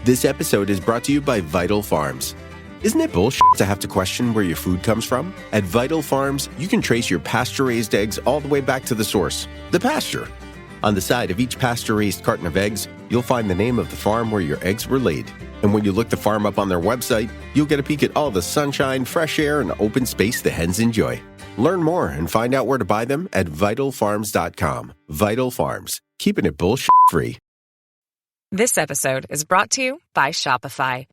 This episode is brought to you by Vital Farms. Isn't it bullshit to have to question where your food comes from? At Vital Farms, you can trace your pasture-raised eggs all the way back to the source, the pasture. On the side of each pasture-raised carton of eggs, you'll find the name of the farm where your eggs were laid. And when you look the farm up on their website, you'll get a peek at all the sunshine, fresh air, and open space the hens enjoy. Learn more and find out where to buy them at vitalfarms.com. Vital Farms, keeping it bullshit-free. This episode is brought to you by Shopify.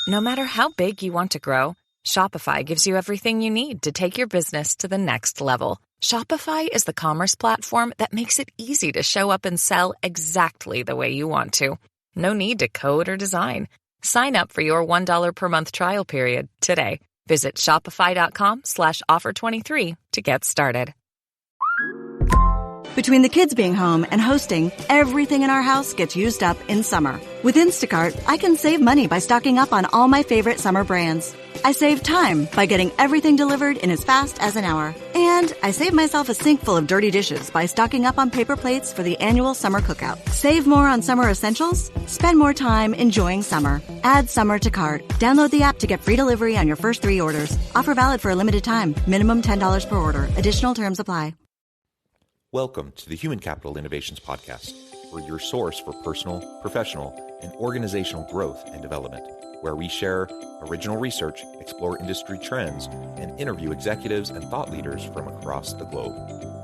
No matter how big you want to grow, Shopify gives you everything you need to take your business to the next level. Shopify is the commerce platform that makes it easy to show up and sell exactly the way you want to. No need to code or design. Sign up for your $1 per month trial period today. Visit shopify.com/offer23 to get started. Between the kids being home and hosting, everything in our house gets used up in summer. With Instacart, I can save money by stocking up on all my favorite summer brands. I save time by getting everything delivered in as fast as an hour. And I save myself a sink full of dirty dishes by stocking up on paper plates for the annual summer cookout. Save more on summer essentials? Spend more time enjoying summer. Add summer to cart. Download the app to get free delivery on your first 3 orders. Offer valid for a limited time. Minimum $10 per order. Additional terms apply. Welcome to the Human Capital Innovations Podcast. We're your source for personal, professional, and organizational growth and development, where we share original research, explore industry trends, and interview executives and thought leaders from across the globe.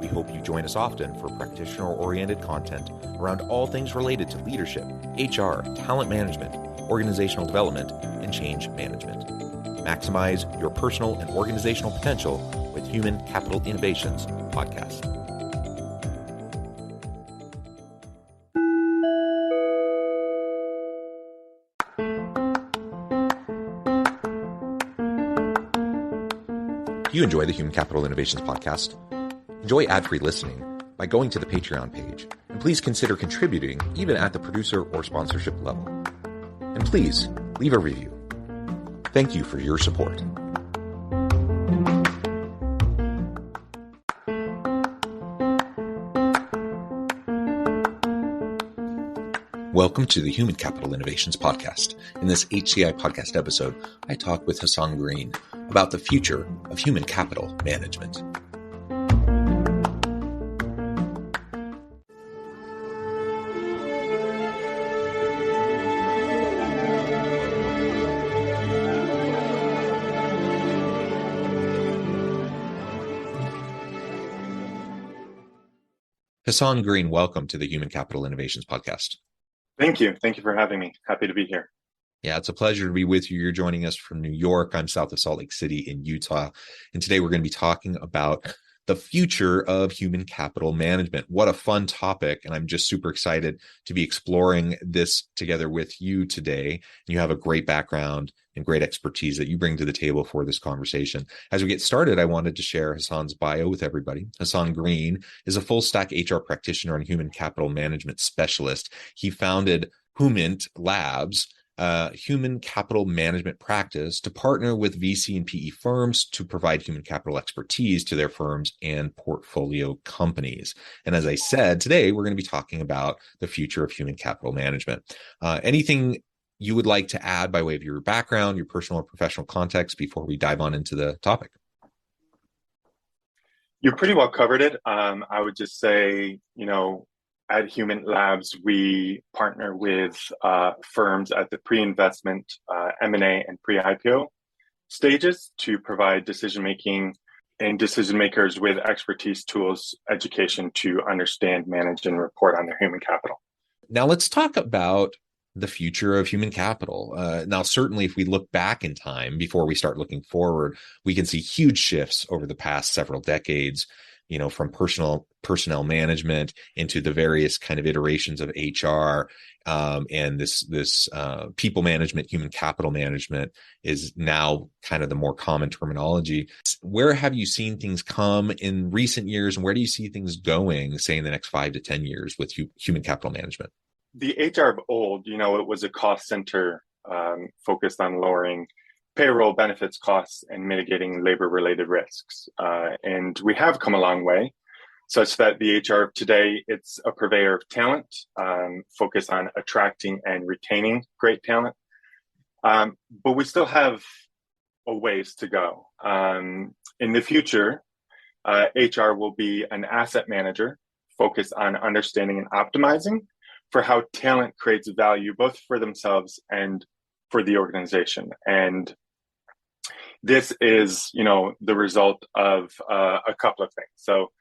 We hope you join us often for practitioner-oriented content around all things related to leadership, HR, talent management, organizational development, and change management. Maximize your personal and organizational potential with Human Capital Innovations Podcast. If you enjoy the Human Capital Innovations Podcast, enjoy ad-free listening by going to the Patreon page, and please consider contributing even at the producer or sponsorship level. And please leave a review. Thank you for your support. Welcome to the Human Capital Innovations Podcast. In this HCI podcast episode, I talk with Hason Greene about the future of human capital management. Hason Greene, welcome to the Human Capital Innovations Podcast. Thank you. Thank you for having me. Happy to be here. Yeah, it's a pleasure to be with you. You're joining us from New York. I'm south of Salt Lake City in Utah. And today we're going to be talking about the future of human capital management. What a fun topic. And I'm just super excited to be exploring this together with you today. You have a great background and great expertise that you bring to the table for this conversation. As we get started, I wanted to share Hason's bio with everybody. Hason Greene is a full stack HR practitioner and human capital management specialist. He founded Humint Labs, human capital management practice, to partner with VC and PE firms to provide human capital expertise to their firms and portfolio companies. And as I said, today we're going to be talking about the future of human capital management. Anything you would like to add by way of your background, your personal or professional context before we dive on into the topic? You pretty well covered it. I would just say, at Humint Labs, we partner with firms at the pre-investment, M&A, and pre-IPO stages to provide decision-making and decision makers with expertise, tools, education to understand, manage, and report on their human capital. Now let's talk about the future of human capital. Now, certainly, if we look back in time before we start looking forward, we can see huge shifts over the past several decades, from personnel management into the various kind of iterations of HR, and this people management, human capital management is now kind of the more common terminology. Where have you seen things come in recent years, and where do you see things going, say, in the next 5 to 10 years with human capital management? The HR of old, it was a cost center focused on lowering payroll, benefits costs, and mitigating labor-related risks. And we have come a long way. such that the HR of today, it's a purveyor of talent, focused on attracting and retaining great talent. But we still have a ways to go. In the future, HR will be an asset manager focused on understanding and optimizing for how talent creates value both for themselves and for the organization. And this is, the result of a couple of things. So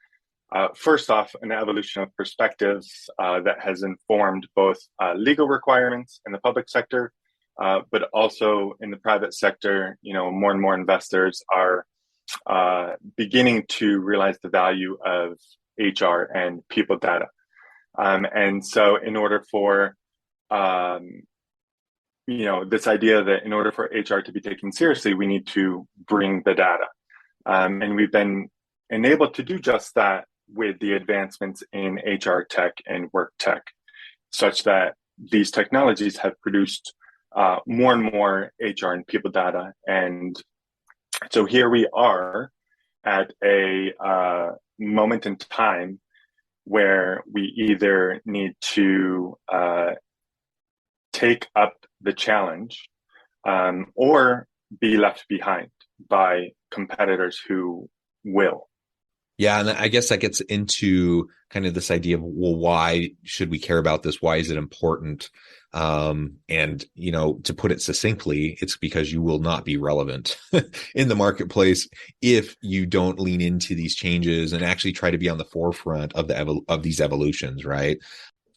first off, an evolution of perspectives that has informed both legal requirements in the public sector, but also in the private sector. More and more investors are beginning to realize the value of HR and people data. And so in order for, this idea that in order for HR to be taken seriously, we need to bring the data. And we've been enabled to do just that with the advancements in HR tech and work tech, such that these technologies have produced more and more HR and people data. And so here we are at a moment in time where we either need to take up the challenge or be left behind by competitors who will. Yeah, and I guess that gets into kind of this idea of, well, why should we care about this? Why is it important? And, to put it succinctly, it's because you will not be relevant in the marketplace if you don't lean into these changes and actually try to be on the forefront of of these evolutions, right?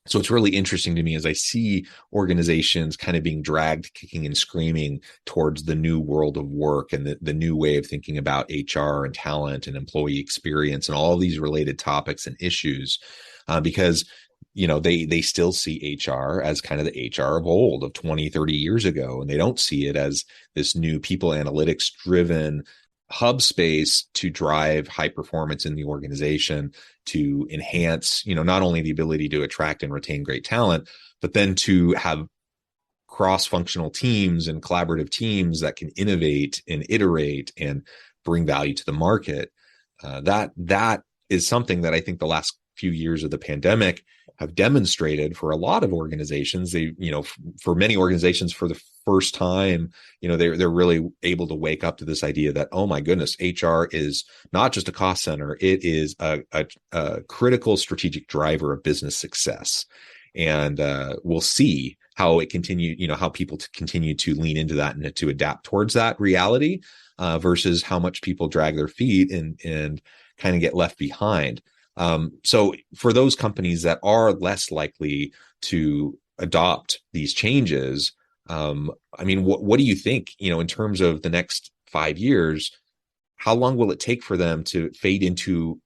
So it's really interesting to me as I see organizations kind of being dragged kicking and screaming towards the new world of work and the new way of thinking about HR and talent and employee experience and all of these related topics and issues, because they still see HR as kind of the HR of old, of 20, 30 years ago. And they don't see it as this new people analytics driven hub space to drive high performance in the organization, to enhance, not only the ability to attract and retain great talent, but then to have cross-functional teams and collaborative teams that can innovate and iterate and bring value to the market. That is something that I think the last few years of the pandemic have demonstrated for a lot of organizations. They, for many organizations for the first time, they're really able to wake up to this idea that, oh my goodness, HR is not just a cost center. It is a critical strategic driver of business success. And we'll see how it continue, how people continue to lean into that and to adapt towards that reality versus how much people drag their feet and kind of get left behind. So for those companies that are less likely to adopt these changes, what do you think, in terms of the next 5 years, how long will it take for them to fade into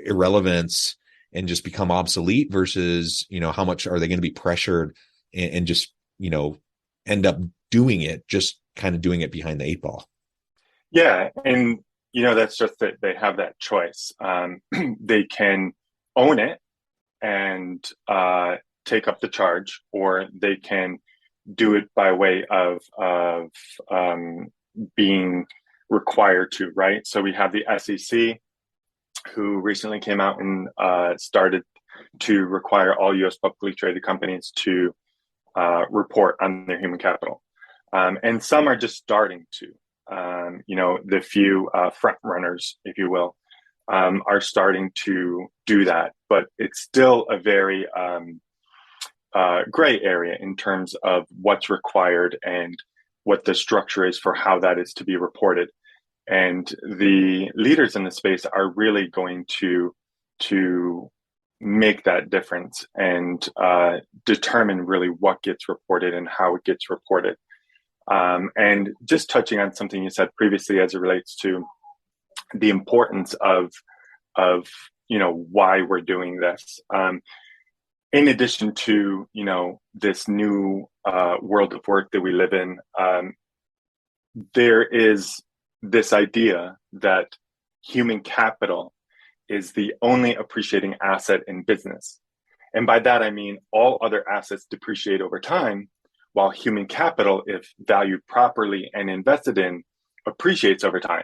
irrelevance and just become obsolete versus, how much are they going to be pressured and just, end up doing it, just kind of doing it behind the 8 ball? Yeah. And, that's just that they have that choice. They can own it and take up the charge, or they can do it by way of being required to, right? So we have the SEC, who recently came out and started to require all U.S. publicly traded companies to report on their human capital. And some are just starting to. The few front runners, if you will, are starting to do that. But it's still a very gray area in terms of what's required and what the structure is for how that is to be reported. And the leaders in the space are really going to make that difference and determine really what gets reported and how it gets reported. And just touching on something you said previously as it relates to the importance of why we're doing this. In addition to, this new world of work that we live in, there is this idea that human capital is the only appreciating asset in business. And by that, I mean all other assets depreciate over time, while human capital, if valued properly and invested in, appreciates over time,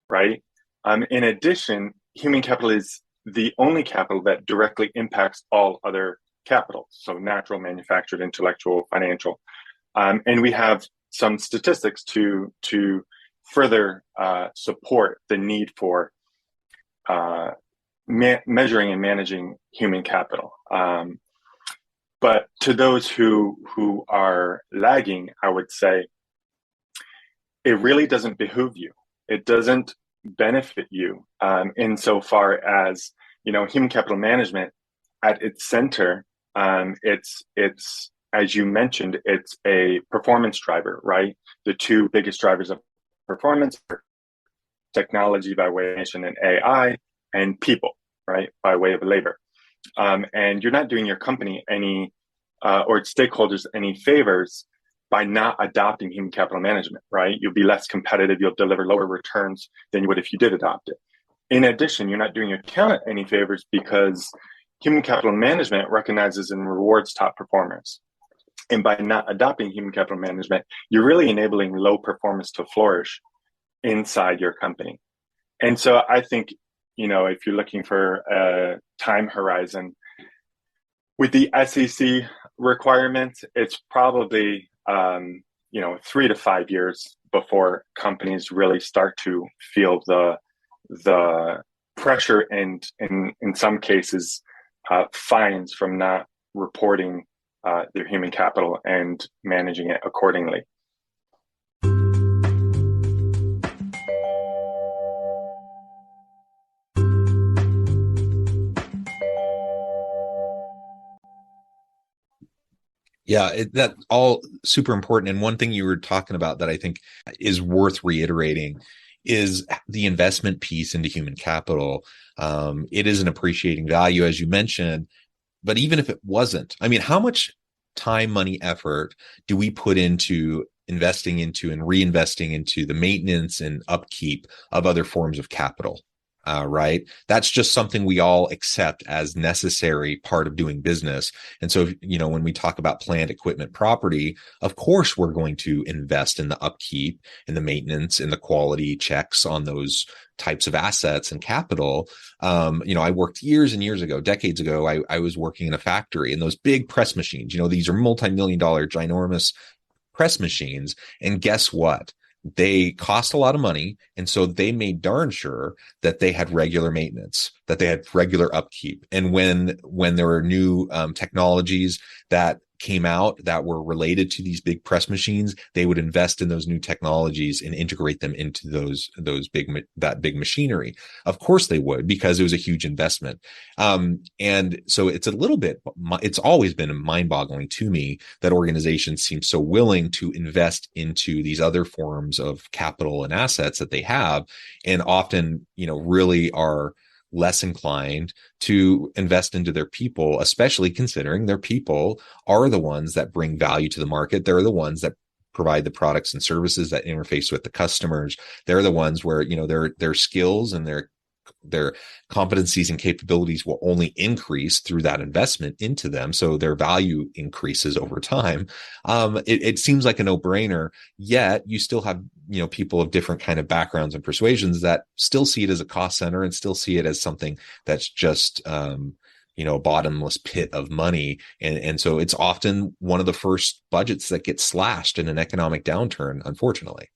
right? In addition, human capital is the only capital that directly impacts all other capital, so natural, manufactured, intellectual, financial. And we have some statistics to further support the need for measuring and managing human capital. But to those who are lagging, I would say it really doesn't behoove you. It doesn't benefit you insofar as, human capital management at its center. It's as you mentioned, it's a performance driver, right? The two biggest drivers of performance are technology by way of automation and AI, and people, right, by way of labor. And you're not doing your company any or its stakeholders any favors by not adopting human capital management, right? You'll be less competitive. You'll deliver lower returns than you would if you did adopt it. In addition, you're not doing your talent any favors because human capital management recognizes and rewards top performers. And by not adopting human capital management, you're really enabling low performance to flourish inside your company. And so I think, if you're looking for a time horizon, with the SEC requirements, it's probably 3 to 5 years before companies really start to feel the pressure and in some cases fines from not reporting their human capital and managing it accordingly. Yeah, that all super important. And one thing you were talking about that I think is worth reiterating is the investment piece into human capital. It is an appreciating value, as you mentioned, but even if it wasn't, I mean, how much time, money, effort do we put into investing into and reinvesting into the maintenance and upkeep of other forms of capital? Right? That's just something we all accept as necessary part of doing business. And so, when we talk about plant, equipment, property, of course, we're going to invest in the upkeep and the maintenance and the quality checks on those types of assets and capital. I worked years and years ago, decades ago, I was working in a factory, and those big press machines, these are multi-million-dollar ginormous press machines. And guess what? They cost a lot of money. And so they made darn sure that they had regular maintenance, that they had regular upkeep. And when there were new technologies that came out that were related to these big press machines, they would invest in those new technologies and integrate them into that big machinery. Of course they would, because it was a huge investment. And so it's always been mind-boggling to me that organizations seem so willing to invest into these other forms of capital and assets that they have, and often, really are less inclined to invest into their people, especially considering their people are the ones that bring value to the market. They're the ones that provide the products and services that interface with the customers. They're the ones where, their skills and their competencies and capabilities will only increase through that investment into them. So their value increases over time. It seems like a no-brainer, yet you still have, people of different kind of backgrounds and persuasions that still see it as a cost center and still see it as something that's just, a bottomless pit of money. And so it's often one of the first budgets that gets slashed in an economic downturn, unfortunately.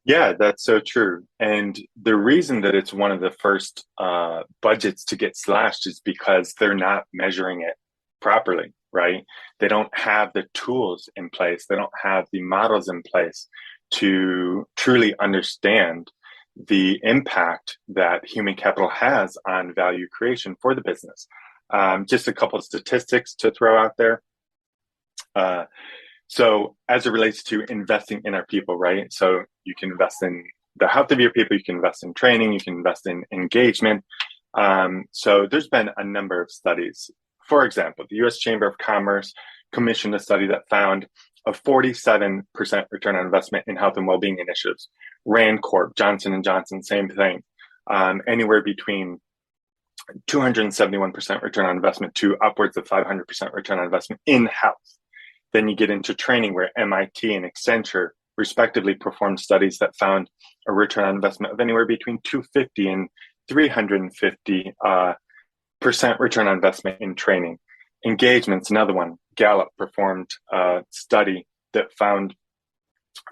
Yeah, that's so true. And the reason that it's one of the first budgets to get slashed is because they're not measuring it properly, right? They don't have the tools in place. They don't have the models in place to truly understand the impact that human capital has on value creation for the business. Just a couple of statistics to throw out there. So as it relates to investing in our people, right? So you can invest in the health of your people, you can invest in training, you can invest in engagement. So there's been a number of studies. For example, the U.S. Chamber of Commerce commissioned a study that found a 47% return on investment in health and well-being initiatives. Rand Corp, Johnson & Johnson, same thing. Anywhere between 271% return on investment to upwards of 500% return on investment in health. Then you get into training, where MIT and Accenture respectively performed studies that found a return on investment of anywhere between 250 and 350 percent return on investment in training. Engagement's another one. Gallup performed a study that found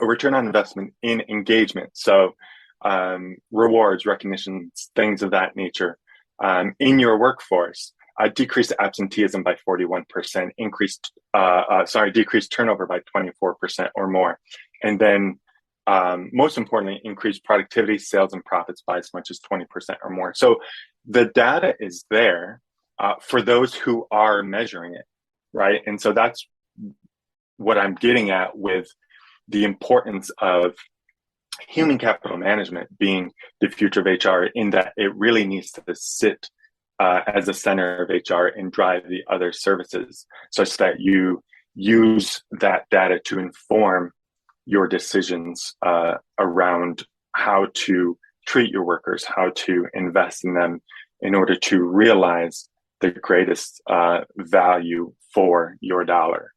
a return on investment in engagement. So rewards, recognitions, things of that nature in your workforce. Decreased absenteeism by 41%, decreased turnover by 24% or more. And then most importantly, increased productivity, sales, and profits by as much as 20% or more. So the data is there for those who are measuring it, right? And so that's what I'm getting at with the importance of human capital management being the future of HR, in that it really needs to sit as a center of HR and drive the other services, such that you use that data to inform your decisions around how to treat your workers, how to invest in them in order to realize the greatest value for your dollar.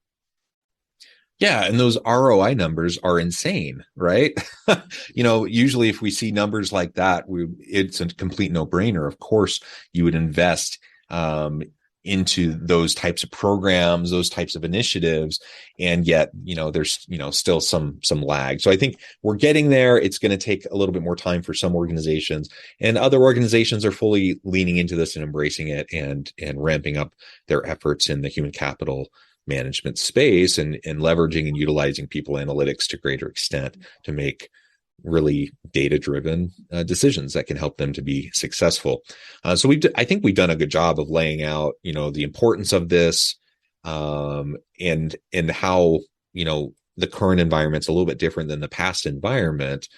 Yeah, and those ROI numbers are insane, right? Usually if we see numbers like that, it's a complete no-brainer. Of course, you would invest into those types of programs, those types of initiatives, and yet, there's, still some lag. So I think we're getting there. It's going to take a little bit more time for some organizations, and other organizations are fully leaning into this and embracing it and ramping up their efforts in the human capital management space and leveraging and utilizing people analytics to greater extent to make really data-driven decisions that can help them to be successful. So I think we've done a good job of laying out, the importance of this, and how, the current environment's a little bit different than the past environment.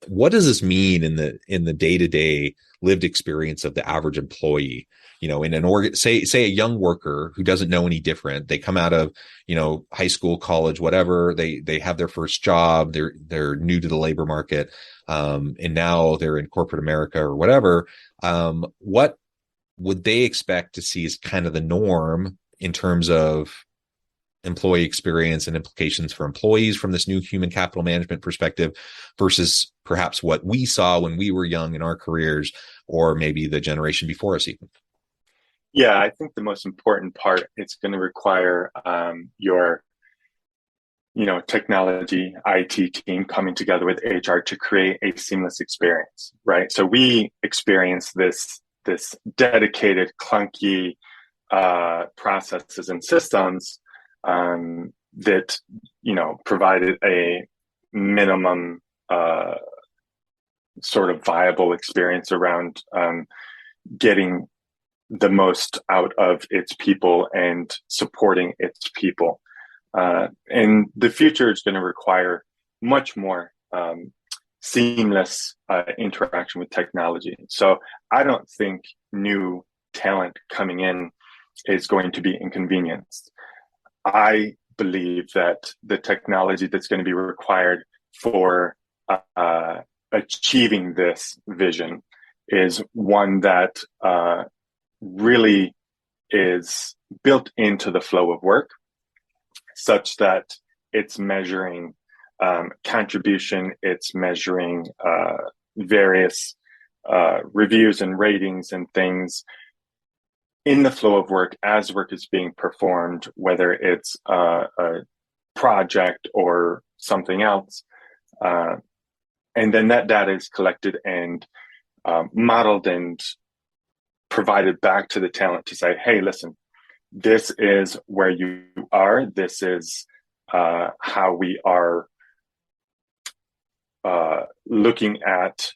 What does this mean in the day-to-day lived experience of the average employee? In an say a young worker who doesn't know any different, they come out of, high school, college, whatever, they have their first job, they're new to the labor market, and now they're in corporate America or whatever. What would they expect to see as kind of the norm in terms of employee experience and implications for employees from this new human capital management perspective versus perhaps what we saw when we were young in our careers, or maybe the generation before us even? Yeah, I think the most important part, it's going to require your, technology IT team coming together with HR to create a seamless experience, right? So we experience this dedicated, clunky processes and systems that, provided a minimum sort of viable experience around getting the most out of its people and supporting its people. And the future is going to require much more seamless interaction with technology. So I don't think new talent coming in is going to be inconvenienced. I believe that the technology that's going to be required for achieving this vision is one that really is built into the flow of work, such that it's measuring contribution, it's measuring various reviews and ratings and things in the flow of work as work is being performed, whether it's a project or something else. And then that data is collected and modeled and provided back to the talent to say, hey, listen, this is where you are. This is how we are looking at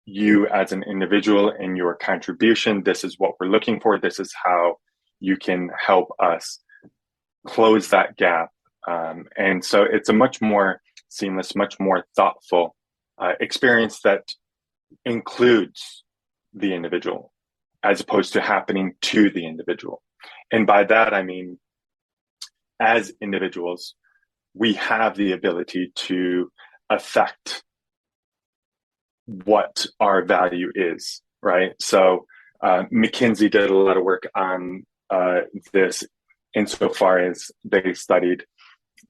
you as an individual and your contribution. This is what we're looking for. This is how you can help us close that gap. And so it's a much more seamless, much more thoughtful experience that includes the individual, as opposed to happening to the individual. And by that, I mean, as individuals, we have the ability to affect what our value is, right? So McKinsey did a lot of work on this insofar as they studied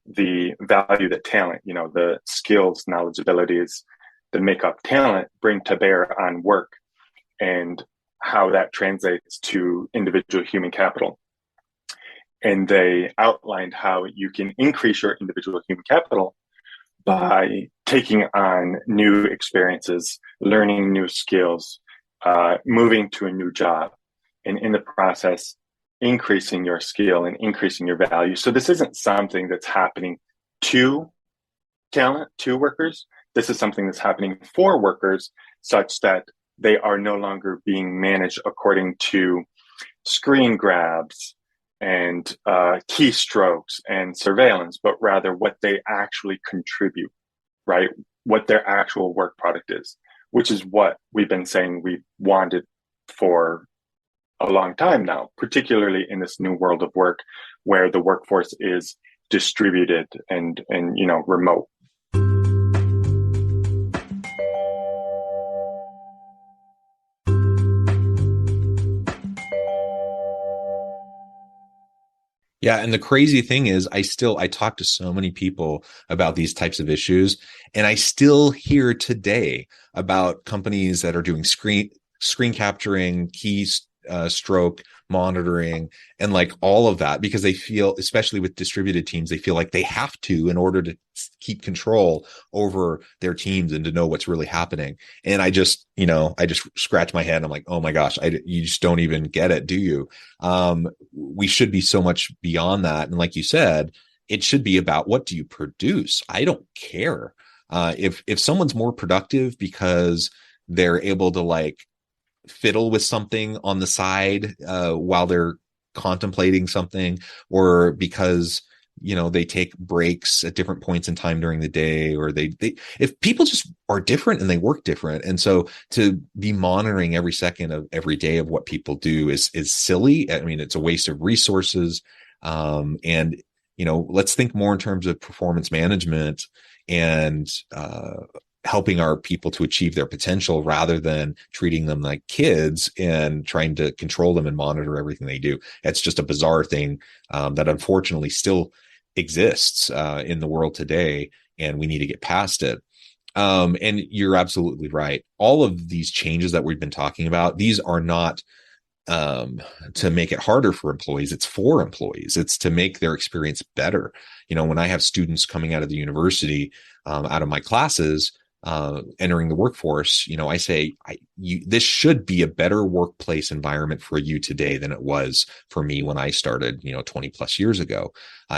the value that talent, the skills, knowledge, abilities that make up talent bring to bear on work. and how that translates to individual human capital. And they outlined how you can increase your individual human capital by taking on new experiences, learning new skills, moving to a new job, and in the process, increasing your skill and increasing your value. So this isn't something that's happening to talent, to workers. This is something that's happening for workers, such that they are no longer being managed according to screen grabs and keystrokes and surveillance, but rather what they actually contribute, right? What their actual work product is, which is what we've been saying we've wanted for a long time now, particularly in this new world of work where the workforce is distributed and remote. Yeah. And the crazy thing is, I talk to so many people about these types of issues, and I still hear today about companies that are doing screen capturing, stroke monitoring, and like all of that, because they feel, especially with distributed teams, they feel like they have to in order to keep control over their teams and to know what's really happening. And I just scratch my head. I'm like, oh my gosh, you just don't even get it, do you? We should be so much beyond that. And like you said, it should be about, what do you produce? I don't care. If someone's more productive because they're able to like fiddle with something on the side while they're contemplating something, or because they take breaks at different points in time during the day, or they if people just are different and they work different, and so to be monitoring every second of every day of what people do is silly. I mean, it's a waste of resources. And let's think more in terms of performance management and helping our people to achieve their potential, rather than treating them like kids and trying to control them and monitor everything they do. It's just a bizarre thing that unfortunately still exists in the world today, and we need to get past it. And you're absolutely right. All of these changes that we've been talking about, these are not to make it harder for employees. It's for employees. It's to make their experience better. When I have students coming out of the university, out of my classes, entering the workforce, I say, this should be a better workplace environment for you today than it was for me when I started, 20 plus years ago.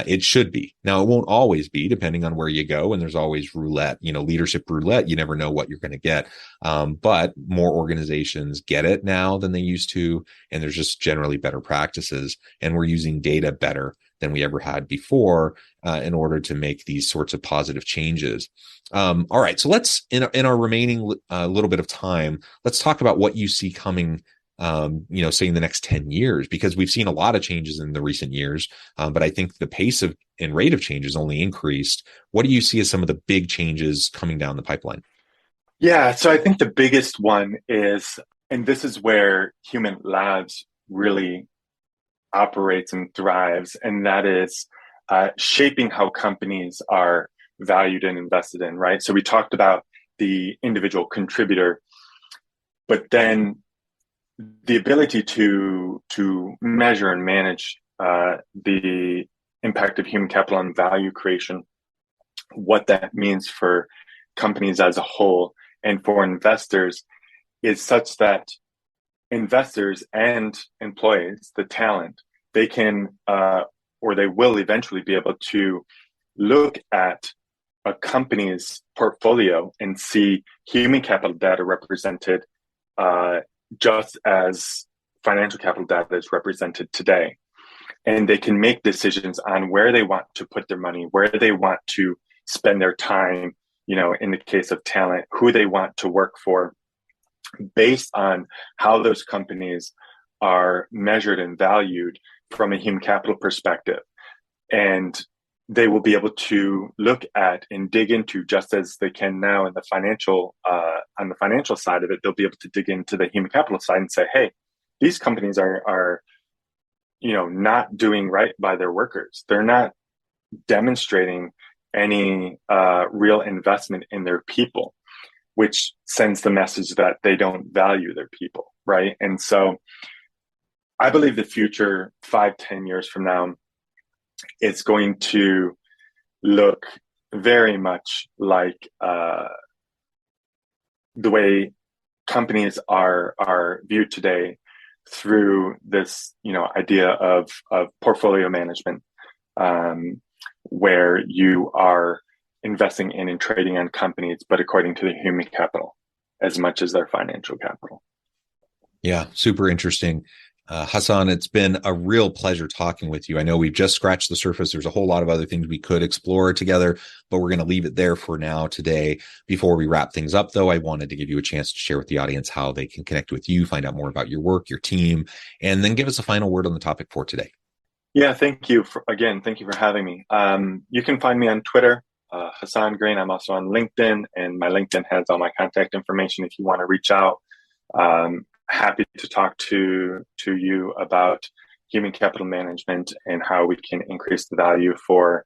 It should be. Now, it won't always be, depending on where you go. And there's always roulette, leadership roulette. You never know what you're going to get. But more organizations get it now than they used to. And there's just generally better practices. And we're using data better than we ever had before in order to make these sorts of positive changes. All right, so let's, in our remaining little bit of time, let's talk about what you see coming, say in the next 10 years, because we've seen a lot of changes in the recent years, but I think the pace of and rate of change has only increased. What do you see as some of the big changes coming down the pipeline? Yeah, so I think the biggest one is, and this is where Human Labs really operates and thrives, and that is shaping how companies are valued and invested in, right? So we talked about the individual contributor, but then the ability to measure and manage the impact of human capital on value creation, what that means for companies as a whole and for investors, is such that investors and employees, the talent, they can or they will eventually be able to look at a company's portfolio and see human capital data represented just as financial capital data is represented today. And they can make decisions on where they want to put their money, where they want to spend their time, in the case of talent, who they want to work for, based on how those companies are measured and valued from a human capital perspective. And they will be able to look at and dig into, just as they can now in the financial on the financial side of it, they'll be able to dig into the human capital side and say, hey, these companies are not doing right by their workers. They're not demonstrating any real investment in their people. which sends the message that they don't value their people, right? And so I believe the future 5-10 years from now, it's going to look very much like the way companies are viewed today through this, idea of portfolio management, where you are investing in and trading on companies, but according to the human capital as much as their financial capital. Yeah, super interesting. Hason, it's been a real pleasure talking with you. I know we've just scratched the surface. There's a whole lot of other things we could explore together, but we're going to leave it there for now today. Before we wrap things up, though, I wanted to give you a chance to share with the audience how they can connect with you, find out more about your work, your team, and then give us a final word on the topic for today. Yeah, thank you for having me. You can find me on Twitter, Hason Greene. I'm also on LinkedIn, and my LinkedIn has all my contact information if you want to reach out. Happy to talk to you about human capital management and how we can increase the value for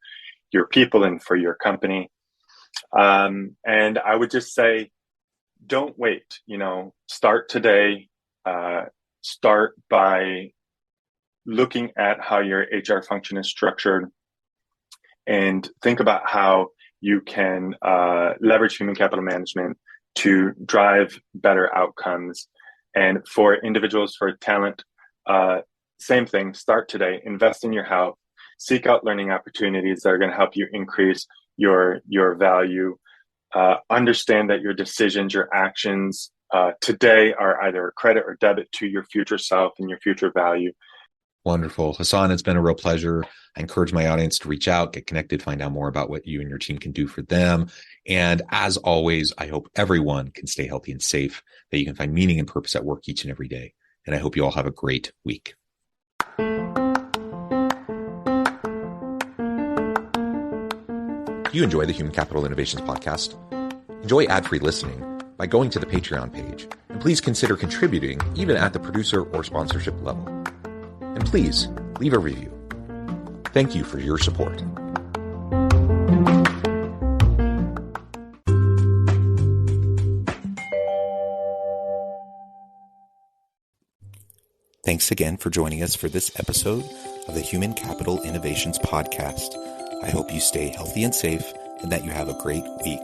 your people and for your company. And I would just say, don't wait, start today. Start by looking at how your HR function is structured and think about how you can leverage human capital management to drive better outcomes. And for individuals, for talent, same thing, start today, invest in your health, seek out learning opportunities that are going to help you increase your value. Understand that your decisions, your actions today are either a credit or debit to your future self and your future value. Wonderful. Hason, it's been a real pleasure. I encourage my audience to reach out, get connected, find out more about what you and your team can do for them. And as always, I hope everyone can stay healthy and safe, that you can find meaning and purpose at work each and every day. And I hope you all have a great week. Do you enjoy the Human Capital Innovations podcast? Enjoy ad-free listening by going to the Patreon page. And please consider contributing even at the producer or sponsorship level. And please leave a review. Thank you for your support. Thanks again for joining us for this episode of the Human Capital Innovations Podcast. I hope you stay healthy and safe and that you have a great week.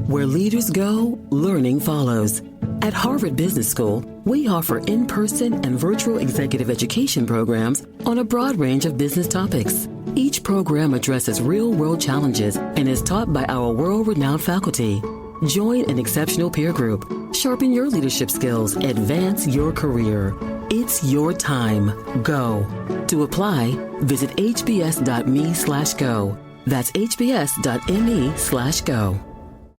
Where leaders go, learning follows. At Harvard Business School, we offer in-person and virtual executive education programs on a broad range of business topics. Each program addresses real-world challenges and is taught by our world-renowned faculty. Join an exceptional peer group, sharpen your leadership skills, advance your career. It's your time. Go. To apply, visit hbs.me/go. That's hbs.me/go.